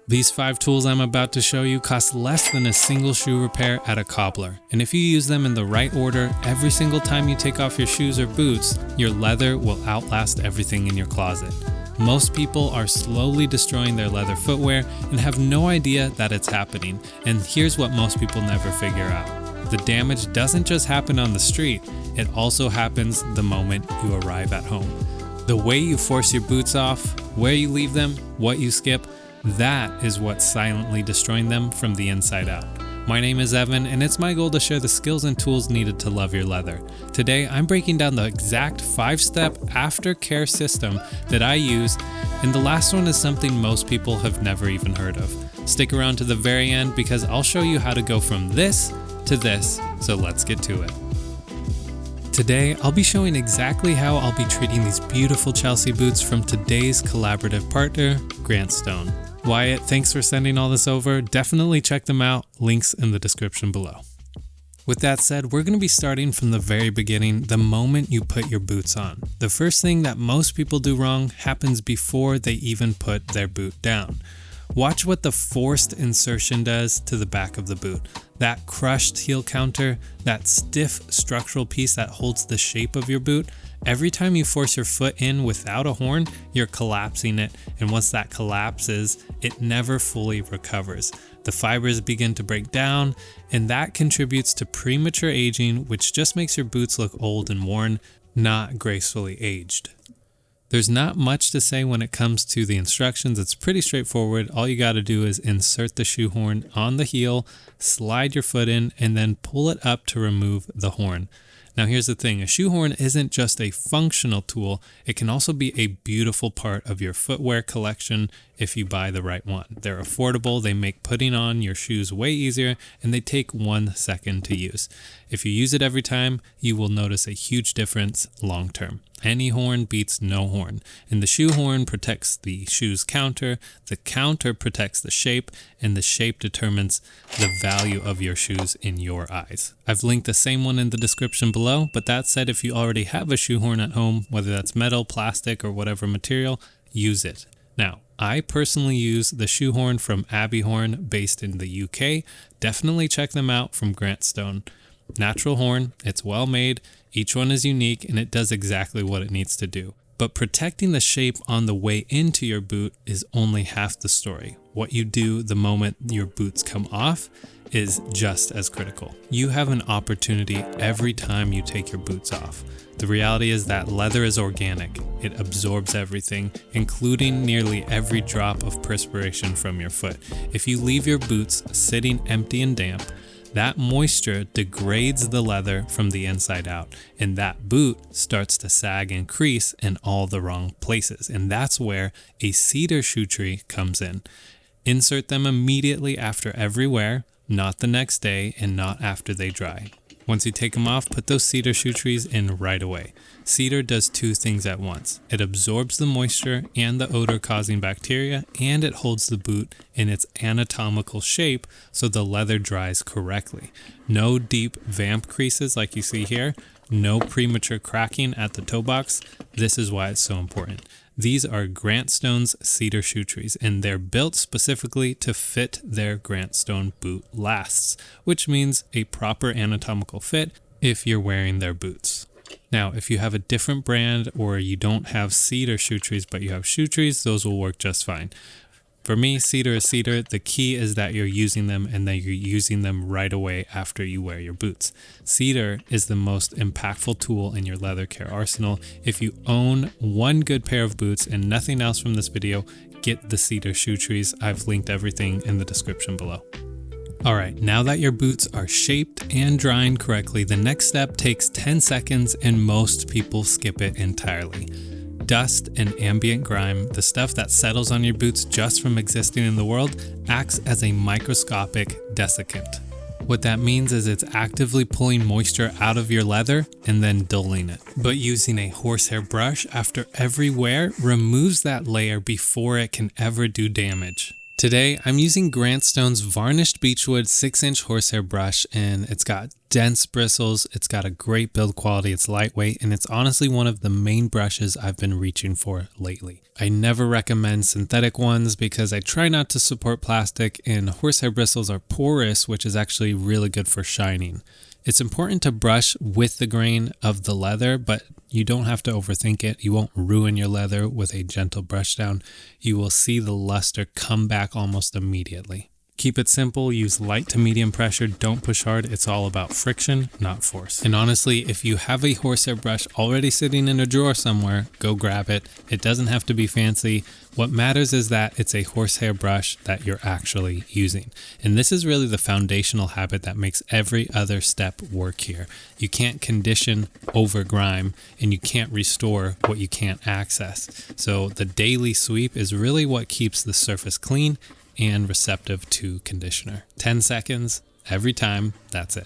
These 5 tools I'm about to show you cost less than a single shoe repair at a cobbler. And if you use them in the right order, every single time you take off your shoes or boots, your leather will outlast everything in your closet. Most people are slowly destroying their leather footwear and have no idea that it's happening. And here's what most people never figure out. The damage doesn't just happen on the street, it also happens the moment you arrive at home. The way you force your boots off, where you leave them, what you skip, that is what's silently destroying them from the inside out. My name is Evan, and it's my goal to share the skills and tools needed to love your leather. Today, I'm breaking down the exact 5-step aftercare system that I use, and the last one is something most people have never even heard of. Stick around to the very end because I'll show you how to go from this to this, so let's get to it. Today, I'll be showing exactly how I'll be treating these beautiful Chelsea boots from today's collaborative partner, Grant Stone. Wyatt, thanks for sending all this over. Definitely check them out. Links in the description below. With that said, we're going to be starting from the very beginning, the moment you put your boots on. The first thing that most people do wrong happens before they even put their boot down. Watch what the forced insertion does to the back of the boot. That crushed heel counter, that stiff structural piece that holds the shape of your boot, every time you force your foot in without a horn, you're collapsing it, and once that collapses, it never fully recovers. The fibers begin to break down, and that contributes to premature aging, which just makes your boots look old and worn, not gracefully aged. There's not much to say when it comes to the instructions. It's pretty straightforward. All you got to do is insert the shoe horn on the heel, slide your foot in, and then pull it up to remove the horn. Now here's the thing, a shoe horn isn't just a functional tool, it can also be a beautiful part of your footwear collection if you buy the right one. They're affordable, they make putting on your shoes way easier, and they take 1 second to use. If you use it every time, you will notice a huge difference long term. Any horn beats no horn, and the shoe horn protects the shoe's counter, the counter protects the shape, and the shape determines the value of your shoes in your eyes. I've linked the same one in the description below, but that said, if you already have a shoe horn at home, whether that's metal, plastic, or whatever material, use it. Now, I personally use the shoe horn from Abbey Horn based in the UK. Definitely check them out from Grant Stone. Natural horn, it's well made, each one is unique, and it does exactly what it needs to do. But protecting the shape on the way into your boot is only half the story. What you do the moment your boots come off is just as critical. You have an opportunity every time you take your boots off. The reality is that leather is organic. It absorbs everything, including nearly every drop of perspiration from your foot. If you leave your boots sitting empty and damp, that moisture degrades the leather from the inside out, and that boot starts to sag and crease in all the wrong places. And that's where a cedar shoe tree comes in. Insert them immediately after every wear, not the next day and not after they dry. Once you take them off, put those cedar shoe trees in right away. Cedar does 2 things at once. It absorbs the moisture and the odor-causing bacteria, and it holds the boot in its anatomical shape so the leather dries correctly. No deep vamp creases like you see here. No premature cracking at the toe box. This is why it's so important. These are Grant Stone's cedar shoe trees, and they're built specifically to fit their Grant Stone boot lasts, which means a proper anatomical fit if you're wearing their boots. Now, if you have a different brand or you don't have cedar shoe trees but you have shoe trees, those will work just fine. For me, cedar is cedar. The key is that you're using them and that you're using them right away after you wear your boots. Cedar is the most impactful tool in your leather care arsenal. If you own one good pair of boots and nothing else from this video, get the cedar shoe trees. I've linked everything in the description below. Alright, now that your boots are shaped and drying correctly, the next step takes 10 seconds and most people skip it entirely. Dust and ambient grime, the stuff that settles on your boots just from existing in the world, acts as a microscopic desiccant. What that means is it's actively pulling moisture out of your leather and then dulling it. But using a horsehair brush after every wear removes that layer before it can ever do damage. Today, I'm using Grantstone's Varnished Beechwood 6-inch horsehair brush, and it's got dense bristles, it's got a great build quality, it's lightweight, and it's honestly one of the main brushes I've been reaching for lately. I never recommend synthetic ones because I try not to support plastic, and horsehair bristles are porous, which is actually really good for shining. It's important to brush with the grain of the leather, but you don't have to overthink it. You won't ruin your leather with a gentle brush down. You will see the luster come back almost immediately. Keep it simple, use light to medium pressure, don't push hard. It's all about friction, not force. And honestly, if you have a horsehair brush already sitting in a drawer somewhere, go grab it. It doesn't have to be fancy. What matters is that it's a horsehair brush that you're actually using. And this is really the foundational habit that makes every other step work here. You can't condition over grime, and you can't restore what you can't access. So the daily sweep is really what keeps the surface clean and receptive to conditioner. 10 seconds every time, that's it.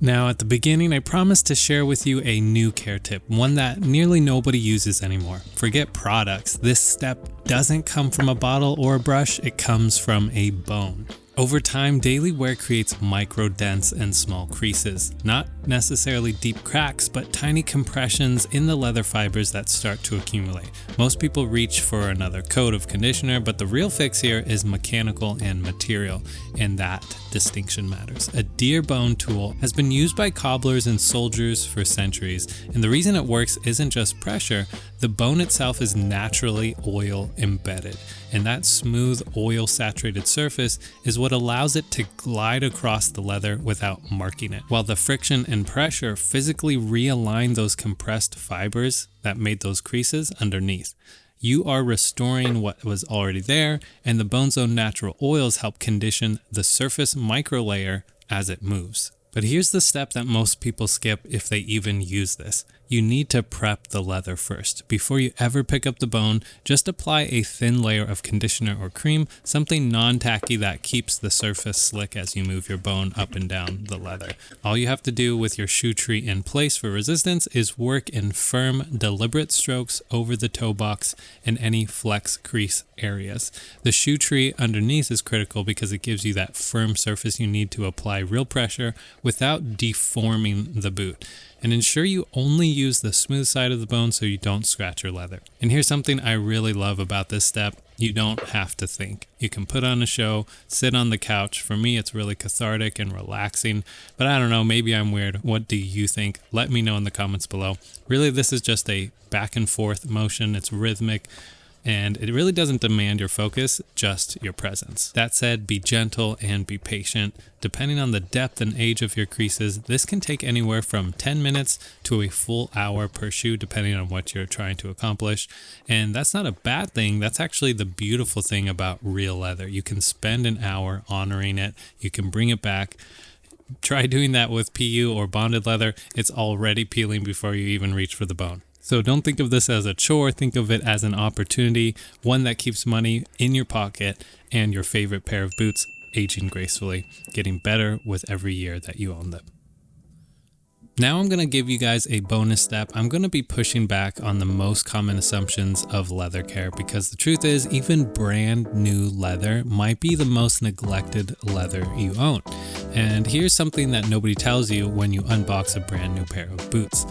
Now at the beginning, I promised to share with you a new care tip, one that nearly nobody uses anymore. Forget products. This step doesn't come from a bottle or a brush, it comes from a bone. Over time, daily wear creates micro dents and small creases. Not necessarily deep cracks, but tiny compressions in the leather fibers that start to accumulate. Most people reach for another coat of conditioner, but the real fix here is mechanical and material, and that distinction matters. A deer bone tool has been used by cobblers and soldiers for centuries, and the reason it works isn't just pressure. The bone itself is naturally oil embedded, and that smooth oil saturated surface is what allows it to glide across the leather without marking it, while the friction and pressure physically realign those compressed fibers that made those creases underneath. You are restoring what was already there, and the bone's own natural oils help condition the surface microlayer as it moves. But here's the step that most people skip if they even use this. You need to prep the leather first. Before you ever pick up the bone, just apply a thin layer of conditioner or cream, something non-tacky that keeps the surface slick as you move your bone up and down the leather. All you have to do with your shoe tree in place for resistance is work in firm, deliberate strokes over the toe box and any flex crease areas. The shoe tree underneath is critical because it gives you that firm surface you need to apply real pressure without deforming the boot. And ensure you only use the smooth side of the bone so you don't scratch your leather. And here's something I really love about this step. You don't have to think. You can put on a show, sit on the couch. For me, it's really cathartic and relaxing, but I don't know, maybe I'm weird. What do you think? Let me know in the comments below. Really, this is just a back and forth motion. It's rhythmic, and it really doesn't demand your focus, just your presence. That said, be gentle and be patient. Depending on the depth and age of your creases, this can take anywhere from 10 minutes to a full hour per shoe, depending on what you're trying to accomplish. And that's not a bad thing. That's actually the beautiful thing about real leather. You can spend an hour honoring it. You can bring it back. Try doing that with PU or bonded leather. It's already peeling before you even reach for the bone. So don't think of this as a chore, think of it as an opportunity, one that keeps money in your pocket and your favorite pair of boots aging gracefully, getting better with every year that you own them. Now I'm going to give you guys a bonus step. I'm going to be pushing back on the most common assumptions of leather care because the truth is even brand new leather might be the most neglected leather you own. And here's something that nobody tells you when you unbox a brand new pair of boots.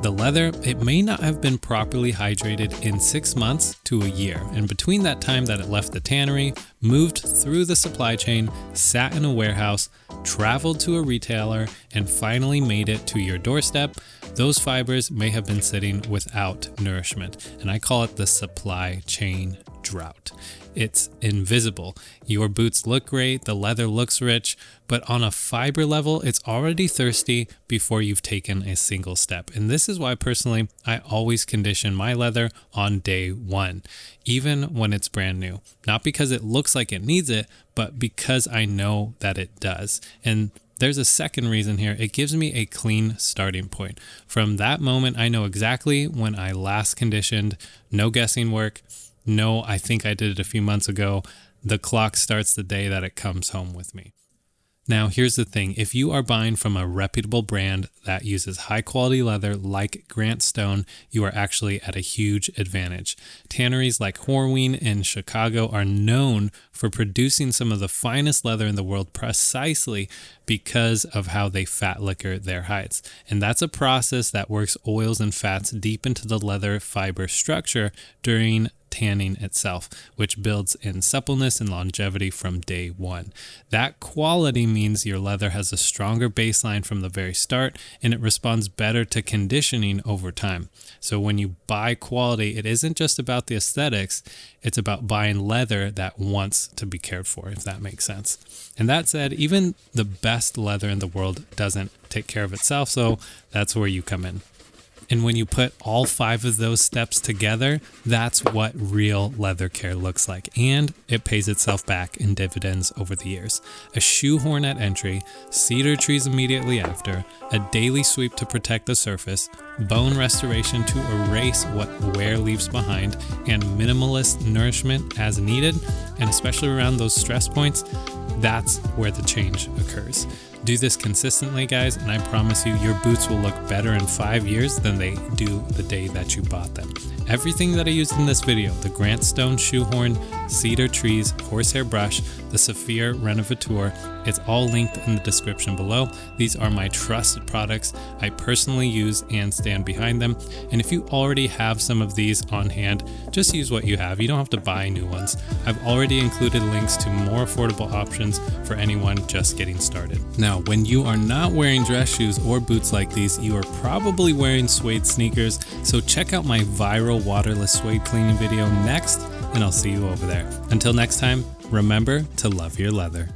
The leather, it may not have been properly hydrated in 6 months to a year, and between that time that it left the tannery, moved through the supply chain, sat in a warehouse, traveled to a retailer, and finally made it to your doorstep, those fibers may have been sitting without nourishment, and I call it the supply chain drought. It's invisible. Your boots look great, the leather looks rich, but on a fiber level, it's already thirsty before you've taken a single step. And this is why personally, I always condition my leather on day one, even when it's brand new. Not because it looks like it needs it, but because I know that it does. And there's a second reason here. It gives me a clean starting point. From that moment, I know exactly when I last conditioned, no guessing work. No, I think I did it a few months ago. The clock starts the day that it comes home with me. Now, here's the thing. If you are buying from a reputable brand that uses high quality leather like Grant Stone, you are actually at a huge advantage. Tanneries like Horween in Chicago are known for producing some of the finest leather in the world precisely because of how they fat liquor their hides. And that's a process that works oils and fats deep into the leather fiber structure during tanning itself, which builds in suppleness and longevity from day one. That quality means your leather has a stronger baseline from the very start, and it responds better to conditioning over time. So when you buy quality, it isn't just about the aesthetics, it's about buying leather that wants to be cared for, if that makes sense. And that said, even the best leather in the world doesn't take care of itself, so that's where you come in. And when you put all 5 of those steps together, that's what real leather care looks like. And it pays itself back in dividends over the years. A shoehorn at entry, cedar trees immediately after, a daily sweep to protect the surface, bone restoration to erase what wear leaves behind, and minimalist nourishment as needed, and especially around those stress points, that's where the change occurs. Do this consistently, guys, and I promise you your boots will look better in 5 years than they do the day that you bought them. Everything that I used in this video, the Grant Stone shoehorn, cedar trees, horsehair brush, the Saphir Renovateur, it's all linked in the description below. These are my trusted products. I personally use and stand behind them. And if you already have some of these on hand, just use what you have. You don't have to buy new ones. I've already included links to more affordable options for anyone just getting started. Now, when you are not wearing dress shoes or boots like these, you are probably wearing suede sneakers. So check out my viral waterless suede cleaning video next, and I'll see you over there. Until next time, remember to love your leather.